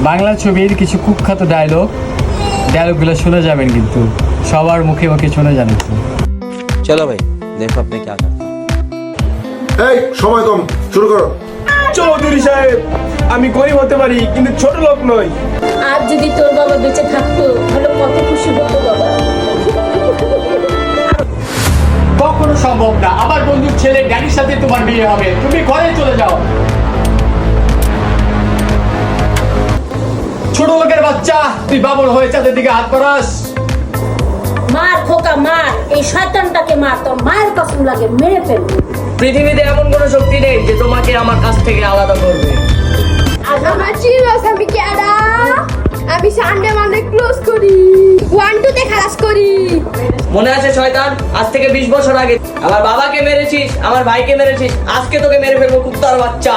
বাংলা ছবির কিছু কুখ্যাত ডায়লগগুলো শুনে যাবেন, কিন্তু সবার মুখে মুখে শুনে যান একটু। चलो भाई देखो अपने क्या करते हैं। এই সময় কম, শুরু করো। চৌধুরী সাহেব, আমি গরিব হতে পারি কিন্তু ছোট লোক নই। আর যদি তোর বাবা বেঁচে থাকতো তাহলে কত খুশি হতো বাবা। কখনো সম্ভব না। আমার বন্ধুর ছেলে ড্যাডির সাথে তোমার বিয়ে হবে, তুমি ঘরে চলে যাও। ছোট লোকের বাচ্চা, তুই বাবর হয়ে চাঁদের দিকে হাত বাড়াস। মার খোকা মার, এই শয়তানটাকে মার, তোর মায়ের কসম লাগে মেরে ফেলবো। পৃথিবীতে এমন কোনো শক্তি নেই যে তোমাকে আমার কাছ থেকে আলাদা করবে। আমার চিরস আমি কেডা, আমি সানডে মানে ক্লোজ করি, 1 2 তে খালাস করি। মনে আছে শয়তান, আজ থেকে 20 বছর আগে আমার বাবাকে মেরেছিস, আমার ভাইকে মেরেছিস, আজকে তোকে মেরে ফেলবো কুত্তার বাচ্চা।